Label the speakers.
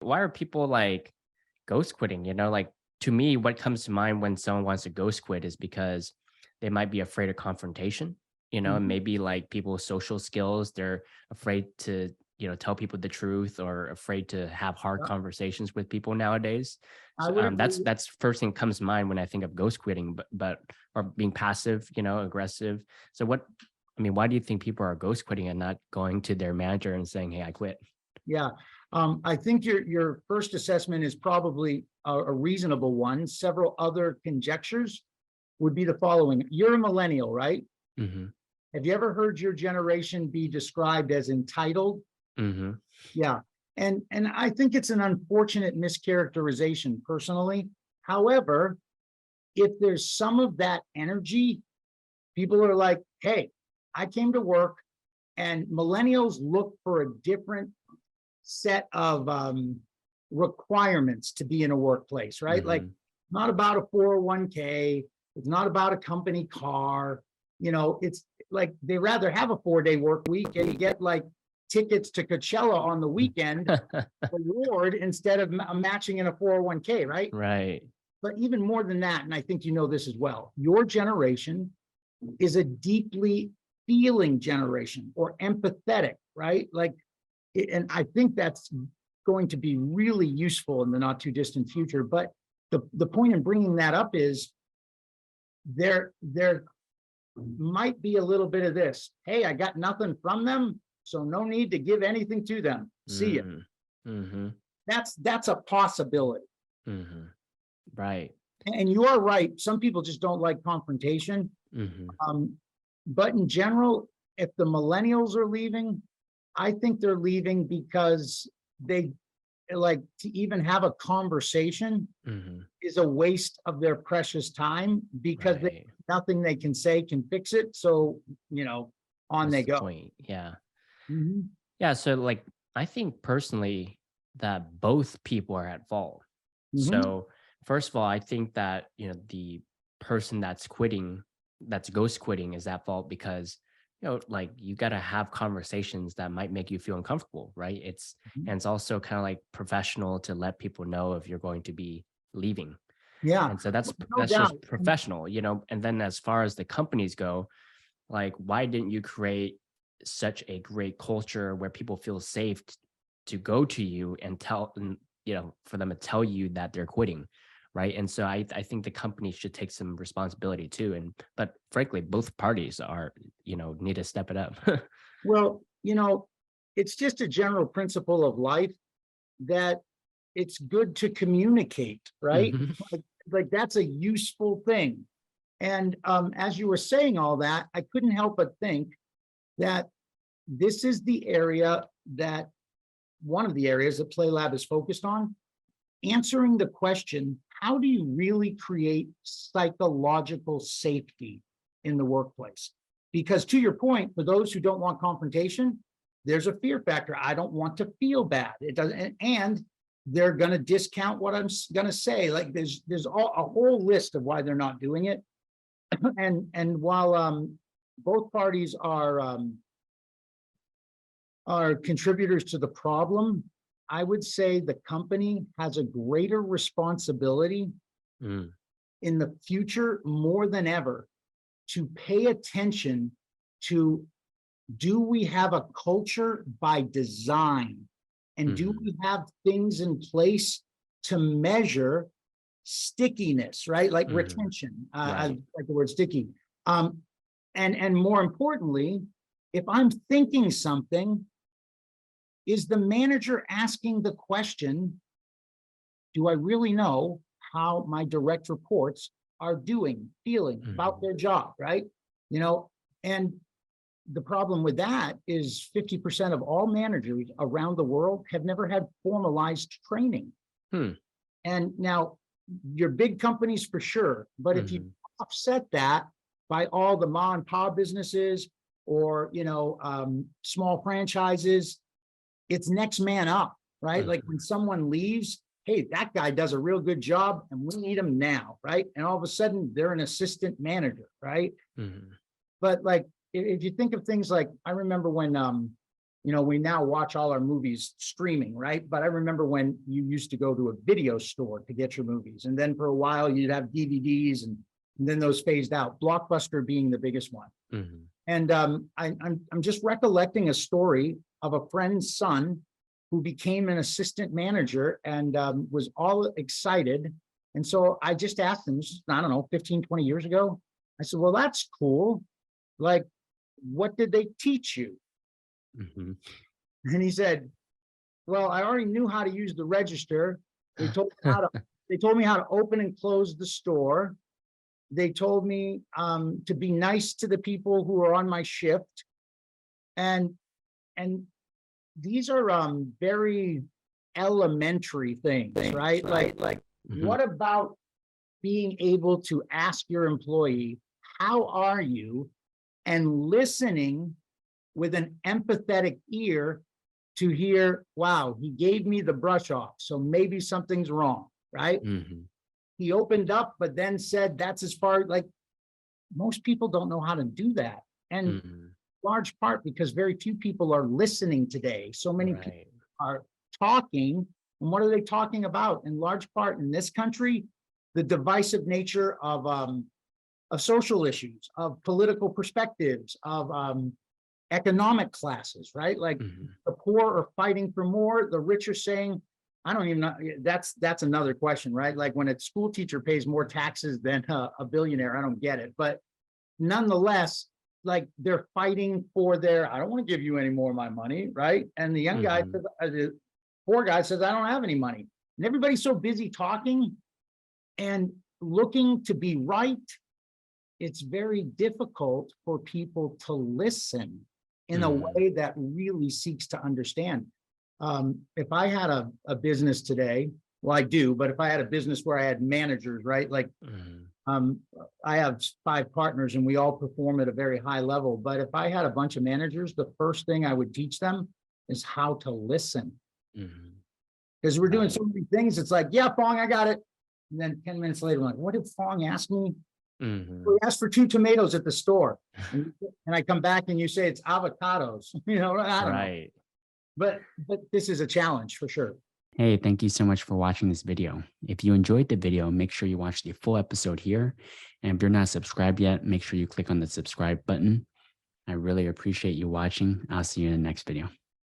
Speaker 1: why are people like ghost quitting? Like to me, what comes to mind when someone wants to ghost quit is because they might be afraid of confrontation, and
Speaker 2: Mhm.
Speaker 1: maybe like people's social skills, they're afraid to, tell people the truth or afraid to have hard
Speaker 2: Yeah,
Speaker 1: conversations with people nowadays.
Speaker 2: I
Speaker 1: So
Speaker 2: would agree.
Speaker 1: that's first thing comes to mind when I think of ghost quitting, but or being passive, aggressive. So why do you think people are ghost quitting and not going to their manager and saying, "Hey, I quit"?
Speaker 2: Yeah. I think your first assessment is probably a reasonable one. Several other conjectures would be the following. You're a millennial, right?
Speaker 1: Hmm.
Speaker 2: Have you ever heard your generation be described as entitled?
Speaker 1: Hmm.
Speaker 2: Yeah. And I think it's an unfortunate mischaracterization personally. However, if there's some of that energy, people are like, hey, I came to work, and millennials look for a different set of requirements to be in a workplace, right? Like,
Speaker 1: Hmm.
Speaker 2: not about a 401k, it's not about a company car. It's like they rather have a 4-day work week and you get like tickets to Coachella on the weekend reward instead of matching in a 401k, right?
Speaker 1: Right.
Speaker 2: But even more than that, and I think you know this as well, your generation is a deeply feeling generation or empathetic, right? Like, and I think that's going to be really useful in the not too distant future. But the point in bringing that up is there might be a little bit of this. Hey, I got nothing from them, so no need to give anything to them. See ya.
Speaker 1: Mm. Hmm.
Speaker 2: That's a possibility.
Speaker 1: Hmm. Right.
Speaker 2: And you are right. Some people just don't like confrontation.
Speaker 1: Hmm.
Speaker 2: Um, but in general, if the millennials are leaving, I think they're leaving because they like to even have a conversation
Speaker 1: Hmm.
Speaker 2: is a waste of their precious time because
Speaker 1: Right.
Speaker 2: nothing they can say can fix it. So, on
Speaker 1: What's
Speaker 2: they
Speaker 1: the
Speaker 2: go.
Speaker 1: point? Yeah.
Speaker 2: Mhm.
Speaker 1: Yeah. So like I think personally that both people are at fault.
Speaker 2: Mhm.
Speaker 1: So first of all, I think that, the person that's quitting, that's ghost quitting is at fault because, like you gotta have conversations that might make you feel uncomfortable, right?
Speaker 2: Mhm.
Speaker 1: And it's also kind of like professional to let people know if you're going to be leaving.
Speaker 2: Yeah,
Speaker 1: And so that's
Speaker 2: no
Speaker 1: that's
Speaker 2: doubt.
Speaker 1: just professional, and then as far as the companies go, like why didn't you create such a great culture where people feel safe to go to you and tell and for them to tell you that they're quitting, right? And so I think the company should take some responsibility too, and but frankly both parties are need to step it up.
Speaker 2: Well, it's just a general principle of life that it's good to communicate, right?
Speaker 1: Hmm.
Speaker 2: Like that's a useful thing. And as you were saying all that, I couldn't help but think that this is the area that one of the areas that PlayLab is focused on, answering the question, how do you really create psychological safety in the workplace? Because to your point, for those who don't want confrontation, there's a fear factor. I don't want to feel bad. It doesn't, and they're going to discount what I'm going to say. Like there's a whole list of why they're not doing it. And while both parties are contributors to the problem, I would say the company has a greater responsibility
Speaker 1: Mm.
Speaker 2: in the future more than ever to pay attention to, do we have a culture by design? And do
Speaker 1: Hmm.
Speaker 2: we have things in place to measure stickiness, right? Like
Speaker 1: Hmm.
Speaker 2: retention. I
Speaker 1: Right.
Speaker 2: like the word sticky. Um, and more importantly, if I'm thinking something, is the manager asking the question, do I really know how my direct reports are doing, feeling about
Speaker 1: Hmm.
Speaker 2: their job, right? You know, and the problem with that is 50% of all managers around the world have never had formalized training.
Speaker 1: Hmm.
Speaker 2: And now your big companies for sure, but if you
Speaker 1: Hmm.
Speaker 2: offset that by all the mom and pop businesses or small franchises, it's next man up, right? Like
Speaker 1: Hmm.
Speaker 2: when someone leaves, hey, that guy does a real good job and we need him now, right? And all of a sudden they're an assistant manager, right?
Speaker 1: Hmm.
Speaker 2: But like if you think of things like, I remember when we now watch all our movies streaming, right? But I remember when you used to go to a video store to get your movies. And then for a while you'd have DVDs, and then those phased out, Blockbuster being the biggest one.
Speaker 1: Mhm.
Speaker 2: And I'm just recollecting a story of a friend's son who became an assistant manager and was all excited. And so I just asked him, I don't know, 15, 20 years ago. I said, well, that's cool. Like, what did they teach you?
Speaker 1: Mhm.
Speaker 2: And he said, well, I already knew how to use the register. They told me how to open and close the store. They told me to be nice to the people who are on my shift. And these are very elementary things, right? Like
Speaker 1: Mhm.
Speaker 2: what about being able to ask your employee, how are you? And listening with an empathetic ear to hear, wow, he gave me the brush off, so maybe something's wrong, right?
Speaker 1: Mhm.
Speaker 2: He opened up, but then said, that's as far, like, most people don't know how to do that. And
Speaker 1: Mhm.
Speaker 2: large part because very few people are listening today. So many people
Speaker 1: Right.
Speaker 2: are talking. And what are they talking about? In large part in this country, the divisive nature of social issues, of political perspectives, of economic classes, right? Like
Speaker 1: Mhm.
Speaker 2: the poor are fighting for more, the rich are saying, I don't even know. That's another question, right? Like when a school teacher pays more taxes than a billionaire, I don't get it. But nonetheless, like they're fighting for their, I don't want to give you any more of my money, right? And the young guy,
Speaker 1: Mhm.
Speaker 2: the poor guy says, I don't have any money. And everybody's so busy talking and looking to be right. It's very difficult for people to listen in a
Speaker 1: Mhm.
Speaker 2: way that really seeks to understand. If I had a business today, well, I do, but if I had a business where I had managers, right? Like
Speaker 1: Mhm.
Speaker 2: um, I have 5 partners and we all perform at a very high level. But if I had a bunch of managers, the first thing I would teach them is how to listen.
Speaker 1: Mhm.
Speaker 2: Because we're doing
Speaker 1: Right.
Speaker 2: so many things. It's like, yeah, Fong, I got it. And then 10 minutes later, I'm like, what did Fong ask me? We
Speaker 1: Mhm.
Speaker 2: asked for 2 tomatoes at the store. And I come back and you say it's avocados. I don't know.
Speaker 1: Right.
Speaker 2: But this is a challenge for sure.
Speaker 1: Hey, thank you so much for watching this video. If you enjoyed the video, make sure you watch the full episode here. And if you're not subscribed yet, make sure you click on the subscribe button. I really appreciate you watching. I'll see you in the next video.